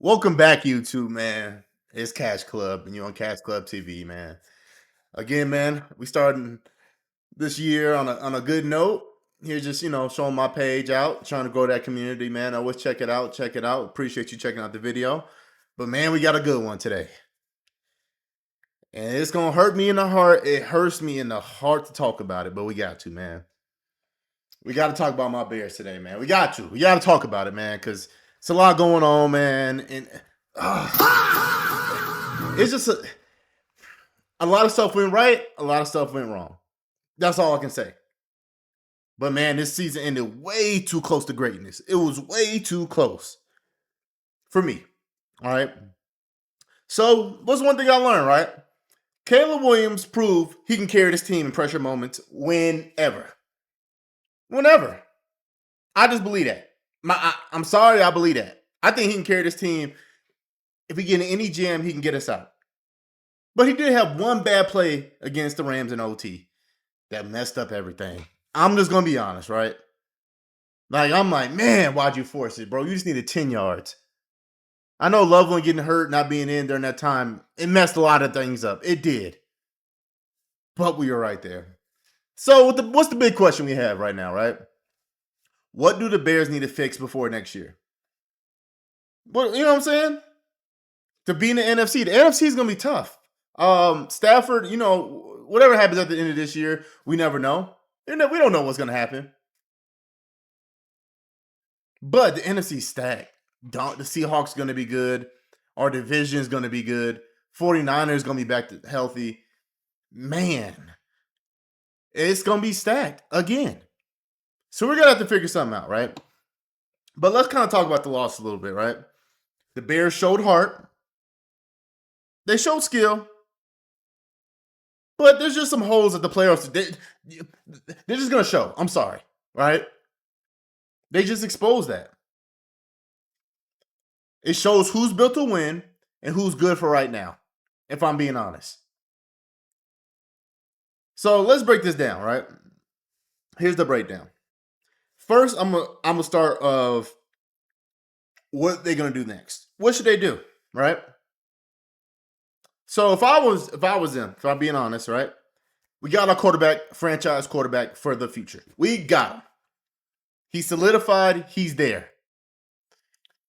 Welcome back, YouTube, man. It's Cash Club, and you're on Cash Club TV, man. Again, man, we starting this year on a good note. Here, just showing my page out, trying to grow that community, man. Always check it out, check it out. Appreciate you checking out the video. But man, we got a good one today, and it's gonna hurt me in the heart. It hurts me in the heart to talk about it, but we got to, man. We got to talk about my Bears today, man. We got to talk about it, man, because it's a lot going on, man, and it's just a lot of stuff went right, a lot of stuff went wrong. That's all I can say. But man, this season ended way too close to greatness. It was way too close for me. All right. So, what's one thing I learned, right? Caleb Williams proved he can carry this team in pressure moments whenever. Whenever. I just believe that. I'm sorry, I believe that. I think he can carry this team. If we get in any jam, he can get us out. But he did have one bad play against the Rams in OT that messed up everything. I'm just going to be honest, right? I'm like, man, why'd you force it, bro? You just needed 10 yards. I know Loveland getting hurt, not being in during that time, it messed a lot of things up. It did. But we were right there. So what's the big question we have right now, right? What do the Bears need to fix before next year? Well, you know what I'm saying? To be in the NFC is going to be tough. Stafford, whatever happens at the end of this year, we never know. We don't know what's going to happen. But the NFC stacked. The Seahawks going to be good. Our division is going to be good. 49ers going to be back to healthy. Man, it's going to be stacked again. So we're going to have to figure something out, right? But let's kind of talk about the loss a little bit, right? The Bears showed heart. They showed skill. But there's just some holes at the playoffs. They're just going to show. I'm sorry, right? They just exposed that. It shows who's built to win and who's good for right now, if I'm being honest. So let's break this down, right? Here's the breakdown. First, I'm gonna start of what they're gonna do next. What should they do, right? So if I'm being honest, right? We got our quarterback, franchise quarterback for the future. We got him. He's solidified. He's there.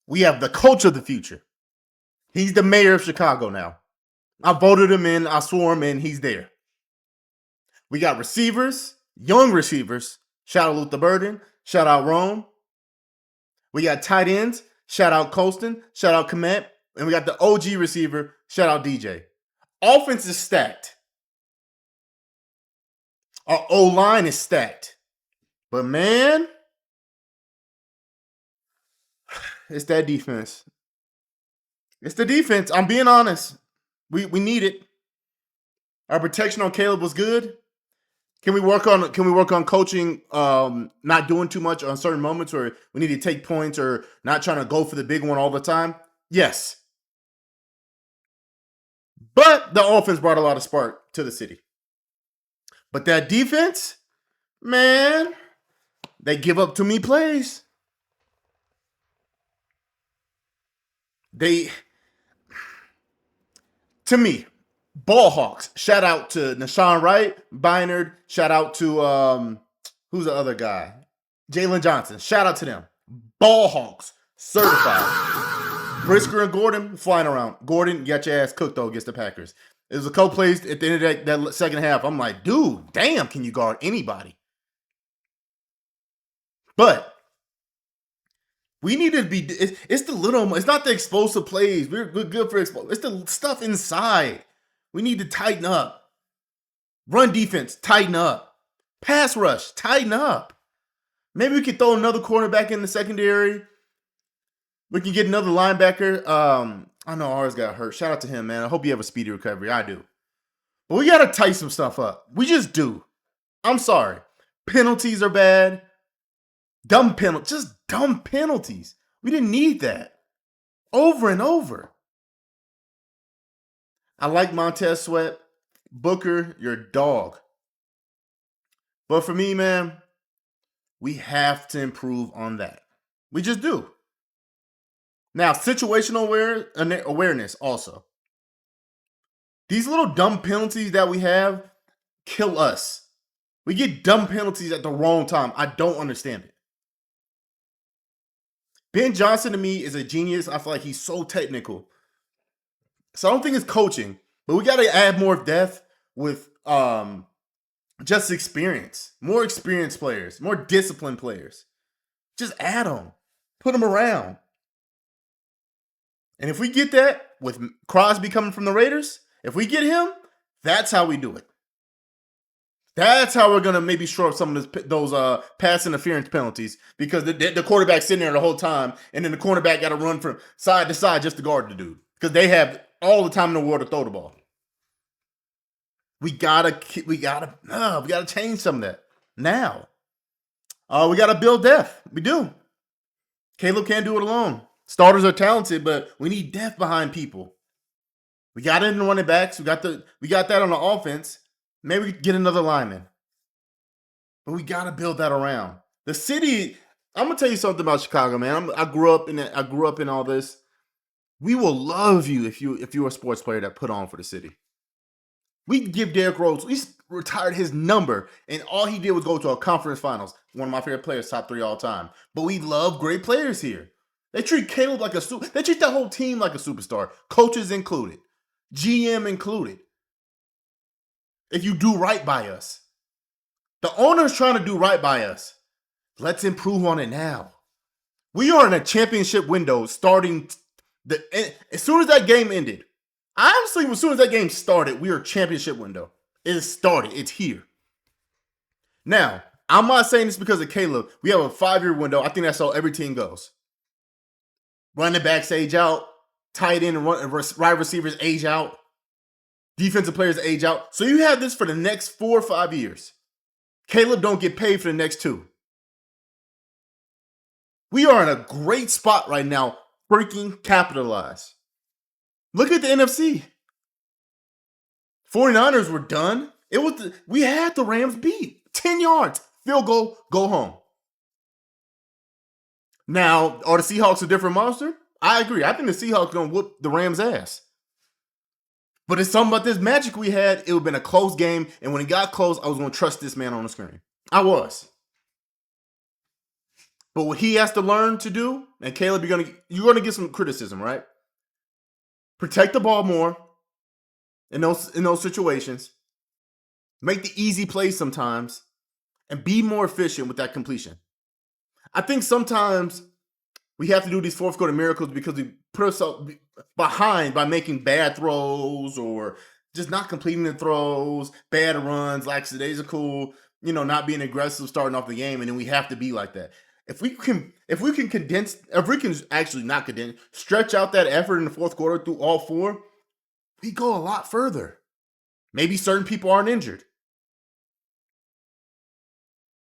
We have the coach of the future. He's the mayor of Chicago now. I voted him in. I swore him in. He's there. We got receivers, young receivers. Shout out Luther Burden. Shout out Rome. We got tight ends. Shout out Colston. Shout out Komet. And we got the OG receiver. Shout out DJ. Offense is stacked. Our O-line is stacked. But man, it's that defense. It's the defense. I'm being honest. We need it. Our protection on Caleb was good. Can we work on coaching, not doing too much on certain moments where we need to take points or not trying to go for the big one all the time? Yes. But the offense brought a lot of spark to the city. But that defense, man, they give up too many plays. To me, ball hawks. Shout out to Nashawn Wright, Bynard. Shout out to who's the other guy? Jalen Johnson. Shout out to them. Ball hawks, certified. Brisker and Gordon flying around. Gordon, got your ass cooked though against the Packers. It was a couple plays at the end of that second half. I'm like, dude, damn, can you guard anybody? But we need to be. It's the little. It's not the explosive plays. We're good for explosive. It's the stuff inside. We need to tighten up. Run defense, tighten up. Pass rush, tighten up. Maybe we could throw another cornerback in the secondary. We can get another linebacker. I know ours got hurt. Shout out to him, man. I hope you have a speedy recovery. I do. But we got to tighten some stuff up. We just do. I'm sorry. Penalties are bad. Dumb penalties. We didn't need that. Over and over. I like Montez Sweat. Booker, you're a dog. But for me, man, we have to improve on that. We just do. Now, situational awareness also. These little dumb penalties that we have kill us. We get dumb penalties at the wrong time. I don't understand it. Ben Johnson to me is a genius. I feel like he's so technical. So I don't think it's coaching, but we got to add more depth with just experience. More experienced players, more disciplined players. Just add them. Put them around. And if we get that with Crosby coming from the Raiders, if we get him, that's how we do it. That's how we're gonna maybe shore up some of those pass interference penalties, because the quarterback's sitting there the whole time, and then the cornerback got to run from side to side just to guard the dude, because they have all the time in the world to throw the ball. We gotta change some of that now. We gotta build depth. We do. Caleb can't do it alone. Starters are talented, but we need depth behind people. We got it in the running backs. We got that on the offense. Maybe we get another lineman. But we got to build that around. The city, I'm going to tell you something about Chicago, man. I grew up in all this. We will love you if you're a sports player that put on for the city. We give Derrick Rose, we retired his number, and all he did was go to a conference finals. One of my favorite players, top 3 all time. But we love great players here. They treat Caleb like they treat the whole team like a superstar. Coaches included. GM included. If you do right by us. The owner's trying to do right by us. Let's improve on it now. We are in a championship window starting as soon as that game ended. Honestly, as soon as that game started, we are championship window. It started. It's here. Now, I'm not saying this because of Caleb. We have a 5-year window. I think that's how every team goes. Running backs age out. Tight end and wide receivers age out. Defensive players age out. So you have this for the next 4 or 5 years. Caleb don't get paid for the next 2. We are in a great spot right now. Freaking capitalize. Look at the NFC. 49ers were done. We had the Rams beat. 10 yards. Field goal, go home. Now, are the Seahawks a different monster? I agree. I think the Seahawks are going to whoop the Rams' ass. But it's something about this magic we had. It would have been a close game. And when it got close, I was going to trust this man on the screen. I was. But what he has to learn to do, and Caleb, you're going to get some criticism, right? Protect the ball more in those situations. Make the easy plays sometimes. And be more efficient with that completion. I think sometimes we have to do these fourth quarter miracles because we put ourselves behind by making bad throws or just not completing the throws, bad runs, lackadaisical, not being aggressive starting off the game, and then we have to be like that. If we can stretch out that effort in the fourth quarter through all 4, we go a lot further. Maybe certain people aren't injured.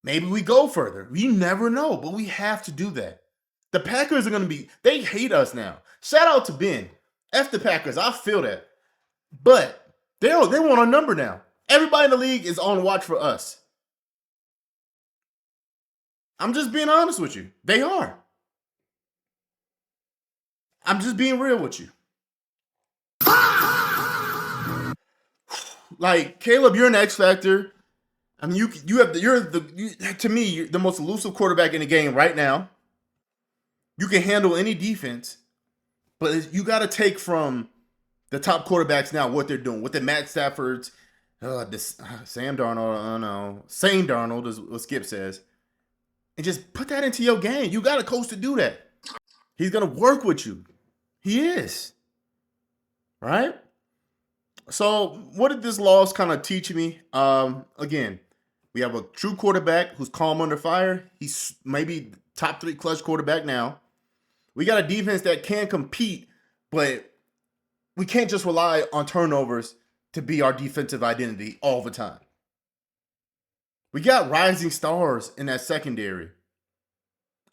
Maybe we go further. You never know, but we have to do that. The Packers are going to they hate us now. Shout out to Ben. F the Packers. I feel that. But they want our number now. Everybody in the league is on watch for us. I'm just being honest with you. They are. I'm just being real with you. Like, Caleb, you're an X factor. I mean, you're the most elusive quarterback in the game right now. You can handle any defense, but you got to take from the top quarterbacks now what they're doing. With the Matt Staffords, Sam Darnold, Sane Darnold is what Skip says, and just put that into your game. You got a coach to do that. He's gonna work with you. He is, right? So, what did this loss kind of teach me? Again, we have a true quarterback who's calm under fire. He's maybe top 3 clutch quarterback now. We got a defense that can compete, but we can't just rely on turnovers to be our defensive identity all the time. We got rising stars in that secondary.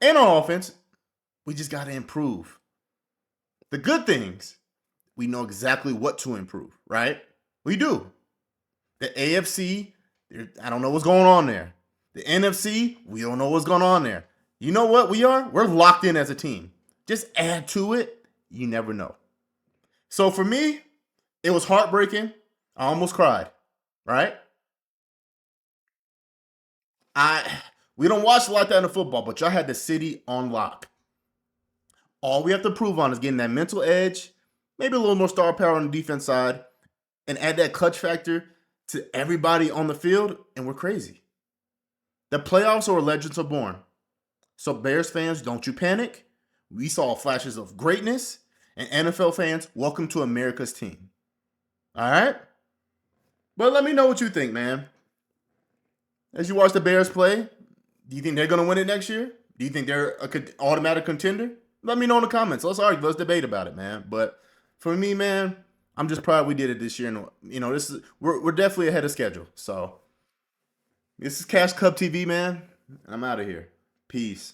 And on offense, we just got to improve. The good things, we know exactly what to improve, right? We do. The AFC, I don't know what's going on there. The NFC, we don't know what's going on there. You know what we are? We're locked in as a team. Just add to it. You never know. So for me, it was heartbreaking. I almost cried, right? We don't watch a lot of that in football, but y'all had the city on lock. All we have to prove on is getting that mental edge, maybe a little more star power on the defense side, and add that clutch factor to everybody on the field, and we're crazy. The playoffs are where legends are born. So Bears fans, don't you panic. We saw flashes of greatness, and NFL fans, welcome to America's team. All right? But let me know what you think, man. As you watch the Bears play, do you think they're going to win it next year? Do you think they're an automatic contender? Let me know in the comments. Let's argue. Let's debate about it, man. But for me, man, I'm just proud we did it this year. And, this is we're definitely ahead of schedule. So this is Cash Cup TV, man. I'm out of here. Peace.